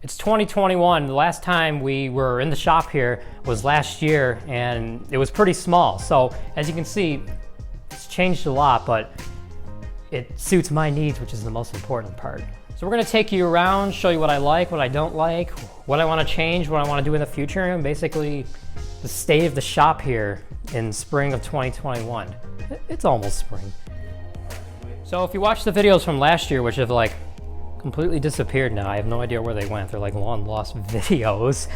It's 2021. The last time we were in the shop here was last year, and it was pretty small. So as you can see, it's changed a lot, but it suits my needs, which is the most important part. So we're gonna take you around, show you what I like, what I don't like, what I wanna change, what I wanna do in the future, and basically the state of the shop here in spring of 2021. It's almost spring. So if you watch the videos from last year, which have like completely disappeared now, I have no idea where they went. They're like long lost videos.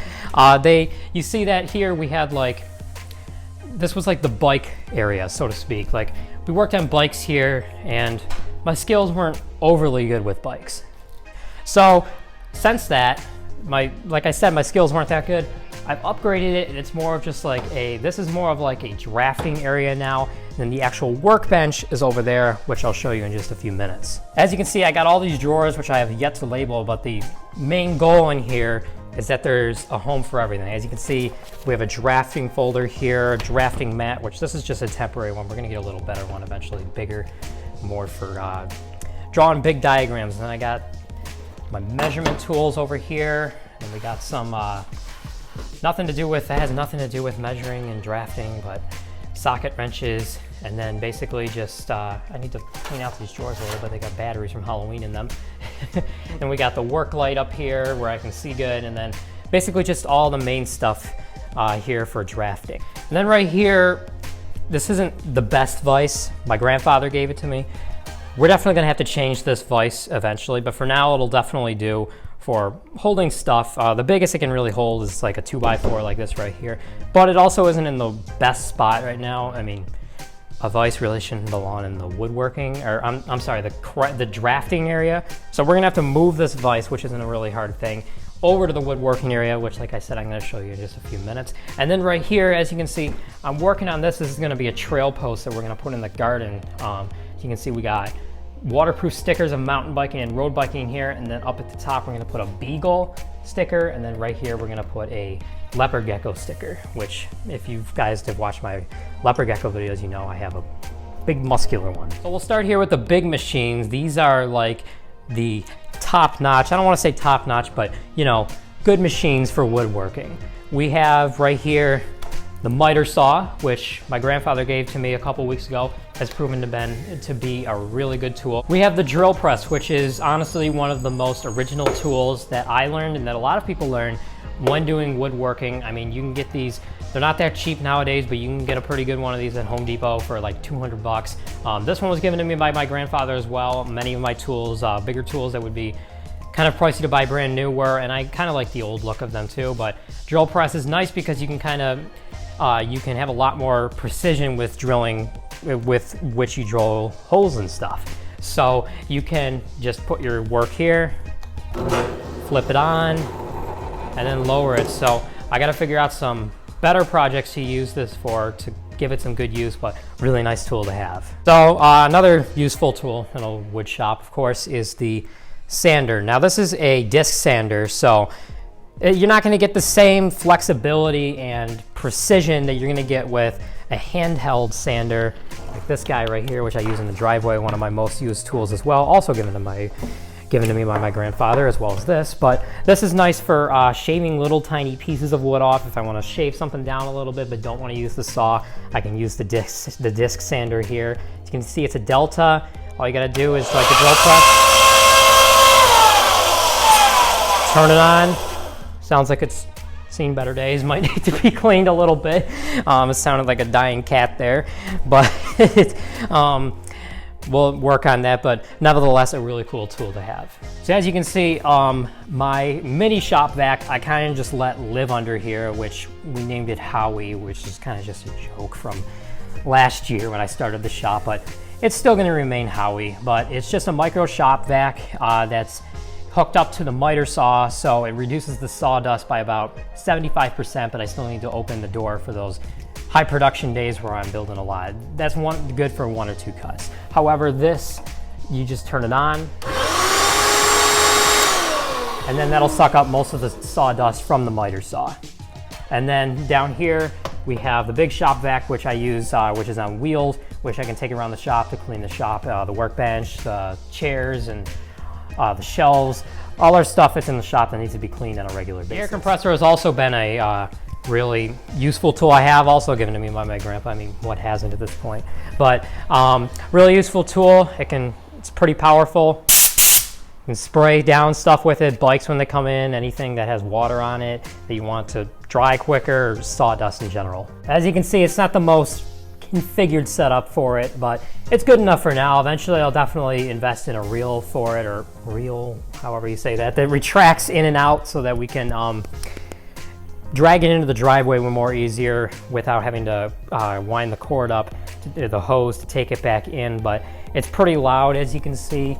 You see that here we had like, this was like the bike area, so to speak. Like we worked on bikes here and my skills weren't overly good with bikes. So since that, like I said, my skills weren't that good. I've upgraded it and it's more of just like this is more of like a drafting area now. Then the actual workbench is over there, which I'll show you in just a few minutes. As you can see, I got all these drawers, which I have yet to label, but the main goal in here is that there's a home for everything. As you can see, we have a drafting folder here, a drafting mat, which this is just a temporary one. We're gonna get a little better one eventually, bigger, more for drawing big diagrams. And then I got my measurement tools over here, and we got some, that has nothing to do with measuring and drafting, but socket wrenches, and then basically just, I need to clean out these drawers a little bit. They got batteries from Halloween in them. And we got the work light up here where I can see good, and then basically just all the main stuff here for drafting. And then right here, this isn't the best vise. My grandfather gave it to me. We're definitely gonna have to change this vise eventually, but for now it'll definitely do for holding stuff. The biggest it can really hold is like a 2x4 like this right here, but it also isn't in the best spot right now. I mean, a vise really shouldn't belong in the woodworking, or I'm sorry, the drafting area. So we're gonna have to move this vise, which isn't a really hard thing, over to the woodworking area, which like I said, I'm gonna show you in just a few minutes. And then right here, as you can see, I'm working on this. This is gonna be a trail post that we're gonna put in the garden. You can see we got waterproof stickers of mountain biking and road biking here, and then up at the top we're going to put a beagle sticker, and then right here we're going to put a leopard gecko sticker, which if you guys have watched my leopard gecko videos, you know I have a big muscular one. So we'll start here with the big machines. These are like the top notch, I don't want to say top notch, but you know, good machines for woodworking. We have right here the miter saw, which my grandfather gave to me a couple weeks ago, has proven to be a really good tool. We have the drill press, which is honestly one of the most original tools that I learned and that a lot of people learn when doing woodworking. I mean, you can get these, they're not that cheap nowadays, but you can get a pretty good one of these at Home Depot for like 200 bucks. This one was given to me by my grandfather as well. Many of my tools, bigger tools that would be kind of pricey to buy brand new were, and I kind of like the old look of them too, but drill press is nice because you can kind of, you can have a lot more precision with drilling, with which you drill holes and stuff. So you can just put your work here, flip it on, and then lower it. So I gotta figure out some better projects to use this for, to give it some good use, but really nice tool to have. So another useful tool in a wood shop, of course, is the sander. Now this is a disc sander, so you're not going to get the same flexibility and precision that you're going to get with a handheld sander like this guy right here, which I use in the driveway, one of my most used tools as well, also given to me by my grandfather, as well as this. But this is nice for shaving little tiny pieces of wood off. If I want to shave something down a little bit but don't want to use the saw, I can use the disc sander here. As you can see, it's a Delta. All you got to do is like a drill press, turn it on. Sounds like it's seen better days. Might need to be cleaned a little bit. It sounded like a dying cat there, but we'll work on that. But nevertheless, a really cool tool to have. So as you can see, my mini Shop Vac, I kind of just let live under here, which we named it Howie, which is kind of just a joke from last year when I started the shop, but it's still going to remain Howie. But it's just a micro Shop Vac that's hooked up to the miter saw, so it reduces the sawdust by about 75%, but I still need to open the door for those high production days where I'm building a lot. That's good for 1 or 2 cuts. However, this, you just turn it on, and then that'll suck up most of the sawdust from the miter saw. And then down here, we have the big Shop Vac, which I use, which is on wheels, which I can take around the shop to clean the shop, the workbench, the chairs, and the shelves. all our stuff that's in the shop that needs to be cleaned on a regular basis. The air compressor has also been a really useful tool I have, also given to me by my grandpa. I mean, what hasn't at this point? But really useful tool. It's pretty powerful. You can spray down stuff with it, bikes when they come in, anything that has water on it that you want to dry quicker, or sawdust in general. As you can see, it's not the most configured setup for it, but it's good enough for now. Eventually I'll definitely invest in a reel for it, or reel, however you say that retracts in and out so that we can drag it into the driveway more easier without having to wind the cord up to the hose to take it back in. But it's pretty loud, as you can see.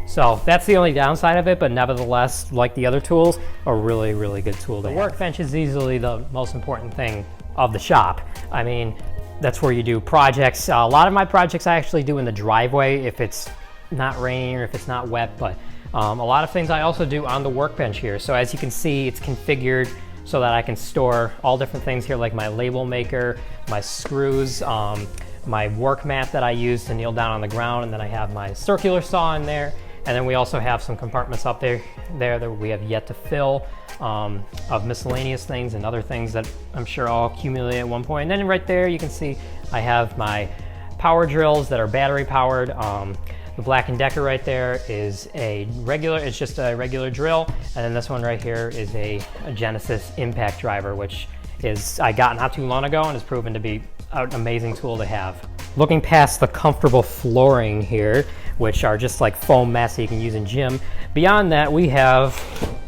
So that's the only downside of it, but nevertheless, like the other tools, a really, really good tool to have. The workbench is easily the most important thing of the shop. I mean, that's where you do projects. A lot of my projects I actually do in the driveway if it's not raining or if it's not wet, but a lot of things I also do on the workbench here. So as you can see, it's configured so that I can store all different things here, like my label maker, my screws, my work mat that I use to kneel down on the ground, and then I have my circular saw in there. And then we also have some compartments up there that we have yet to fill of miscellaneous things and other things that I'm sure I'll accumulate at one point. And then right there, you can see I have my power drills that are battery powered. The Black & Decker right there is it's just a regular drill. And then this one right here is a Genesis impact driver, which I got not too long ago and has proven to be an amazing tool to have. Looking past the comfortable flooring here, which are just like foam mats that you can use in gym. Beyond that, we have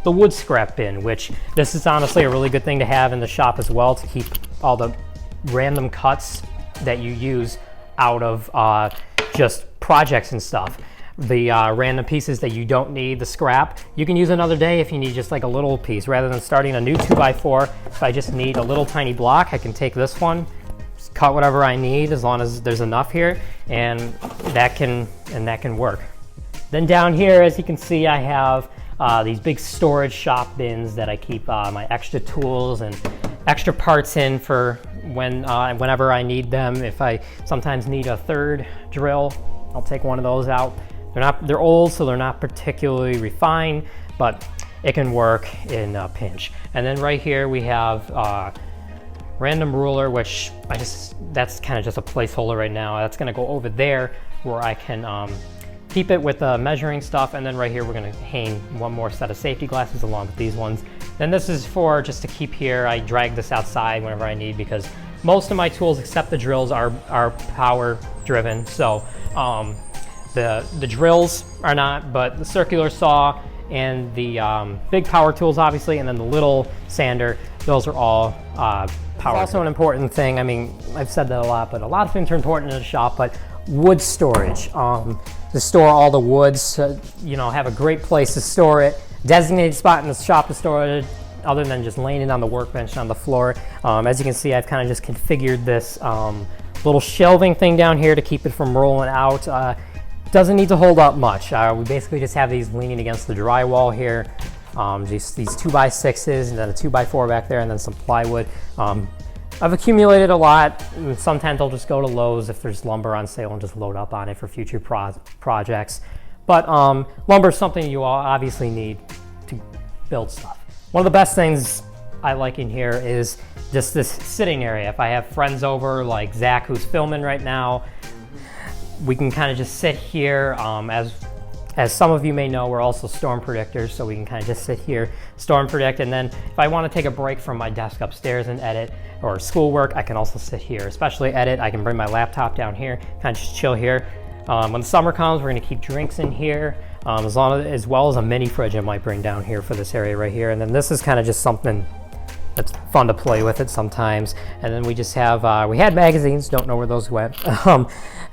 the wood scrap bin, which this is honestly a really good thing to have in the shop as well, to keep all the random cuts that you use out of just projects and stuff. The random pieces that you don't need, the scrap, you can use another day if you need just like a little piece. Rather than starting a new 2x4, if I just need a little tiny block, I can take this one, cut whatever I need as long as there's enough here, and that can work. Then down here, as you can see, I have these big storage shop bins that I keep my extra tools and extra parts in for whenever I need them. If I sometimes need a third drill, I'll take one of those out. They're old, so they're not particularly refined, but it can work in a pinch. And then right here we have random ruler, which that's kind of just a placeholder right now. That's gonna go over there where I can keep it with measuring stuff. And then right here, we're gonna hang one more set of safety glasses along with these ones. Then this is for just to keep here. I drag this outside whenever I need, because most of my tools, except the drills, are power driven. So the drills are not, but the circular saw and the big power tools, obviously, and then the little sander, those are all power. It's also an important thing. I mean, I've said that a lot, but a lot of things are important in the shop, but wood storage. To store all the woods, have a great place to store it, designated spot in the shop to store it, other than just laying it on the workbench on the floor. As you can see, I've kind of just configured this little shelving thing down here to keep it from rolling out. Doesn't need to hold up much. We basically just have these leaning against the drywall here. These 2x6s and then a 2x4 back there, and then some plywood. I've accumulated a lot. Sometimes I'll just go to Lowe's if there's lumber on sale and just load up on it for future projects. But lumber is something you all obviously need to build stuff. One of the best things I like in here is just this sitting area. If I have friends over, like Zach, who's filming right now, we can kind of just sit here. As some of you may know, we're also storm predictors, so we can kind of just sit here, storm predict, and then if I want to take a break from my desk upstairs and edit or schoolwork, I can also sit here. Especially edit, I can bring my laptop down here, kind of just chill here. When the summer comes, we're going to keep drinks in here, as well as a mini fridge I might bring down here for this area right here. And then this is kind of just something that's fun to play with it sometimes. And then we just have, we had magazines, don't know where those went.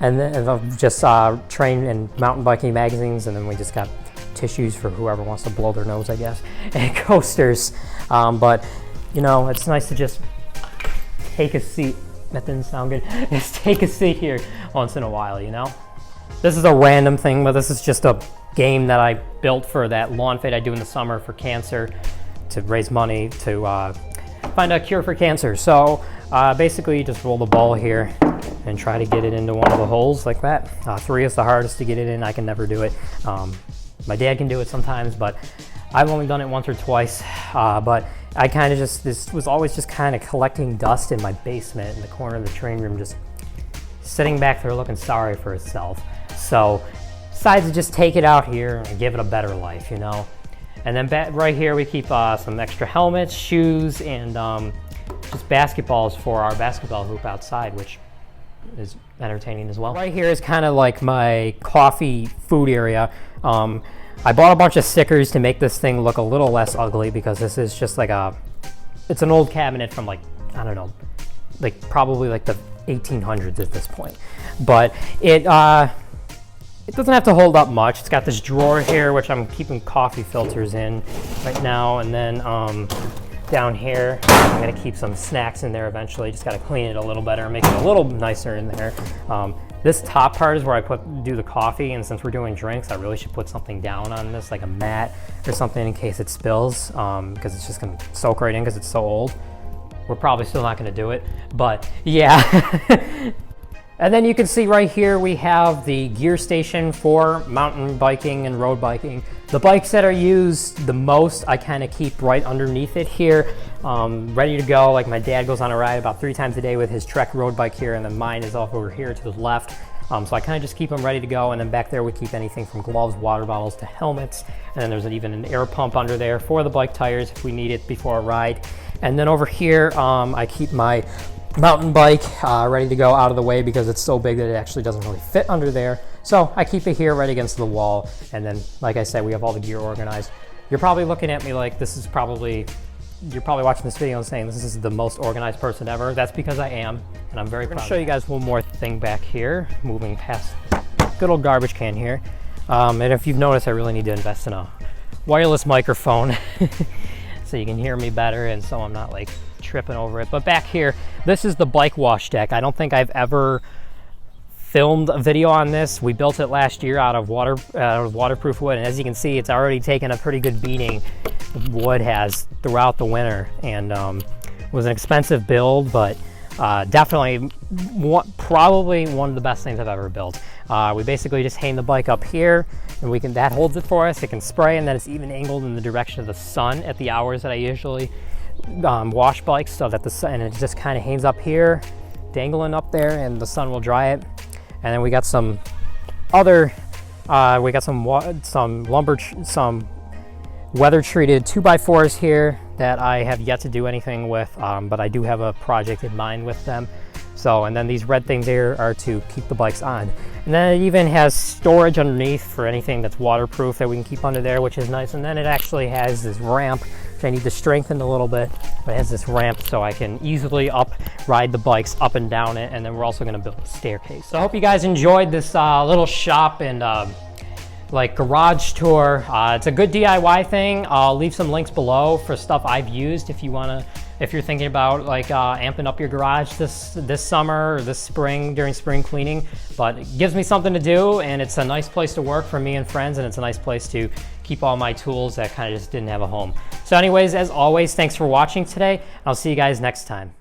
And then just train and mountain biking magazines, and then we just got tissues for whoever wants to blow their nose, I guess, and coasters. But it's nice to just take a seat. That didn't sound good. Just take a seat here once in a while, This is a random thing, but this is just a game that I built for that lawn fete I do in the summer for cancer, to raise money to find a cure for cancer. So basically you just roll the ball here and try to get it into one of the holes like that. 3 is the hardest to get it in. I can never do it. My dad can do it sometimes, but I've only done it once or twice. But I kind of this was always just kind of collecting dust in my basement in the corner of the train room, just sitting back there looking sorry for itself. So decided to just take it out here and give it a better life, you know. And then right here we keep some extra helmets, shoes, and just basketballs for our basketball hoop outside, which is entertaining as well. Right here is kind of like my coffee food area. I bought a bunch of stickers to make this thing look a little less ugly, because this is just like it's an old cabinet from, like, I don't know, like probably like the 1800s at this point. But it doesn't have to hold up much. It's got this drawer here, which I'm keeping coffee filters in right now. And then down here, I'm gonna keep some snacks in there eventually. Just gotta clean it a little better and make it a little nicer in there. This top part is where I do the coffee, and since we're doing drinks, I really should put something down on this, like a mat or something in case it spills, because it's just gonna soak right in because it's so old. We're probably still not gonna do it, but yeah. And then you can see right here we have the gear station for mountain biking and road biking. The bikes that are used the most, I kind of keep right underneath it here, ready to go. Like my dad goes on a ride about 3 times a day with his Trek road bike here, and then mine is off over here to the left. So I kind of just keep them ready to go, and then back there we keep anything from gloves, water bottles to helmets, and then there's even an air pump under there for the bike tires if we need it before a ride. And then over here I keep my mountain bike ready to go out of the way because it's so big that it actually doesn't really fit under there. So I keep it here right against the wall, and then like I said, we have all the gear organized. You're probably looking at me like you're probably watching this video and saying this is the most organized person ever. That's because I am, and I'm very proud. I'm gonna show you guys one more thing back here, moving past good old garbage can here. And if you've noticed, I really need to invest in a wireless microphone so you can hear me better, and so I'm not like tripping over it. But back here, this is the bike wash deck. I don't think I've ever filmed a video on this. We built it last year out of waterproof wood, and as you can see, it's already taken a pretty good beating. Wood has throughout the winter, and it was an expensive build, but definitely probably one of the best things I've ever built. We basically just hang the bike up here, and that holds it for us. It can spray, and then it's even angled in the direction of the sun at the hours that I usually wash bikes, so that the sun, and it just kind of hangs up here, dangling up there, and the sun will dry it. And then we got some other, some weather treated 2x4s here that I have yet to do anything with, but I do have a project in mind with them. So, and then these red things here are to keep the bikes on. And then it even has storage underneath for anything that's waterproof that we can keep under there, which is nice. And then it actually has this ramp, which I need to strengthen a little bit, but it has this ramp so I can easily ride the bikes up and down it. And then we're also gonna build a staircase. So I hope you guys enjoyed this little shop and like garage tour. It's a good DIY thing. I'll leave some links below for stuff I've used if you're thinking about like amping up your garage this summer or this spring during spring cleaning. But it gives me something to do, and it's a nice place to work for me and friends, and it's a nice place to keep all my tools that kind of just didn't have a home. So anyways, as always, thanks for watching today. I'll see you guys next time.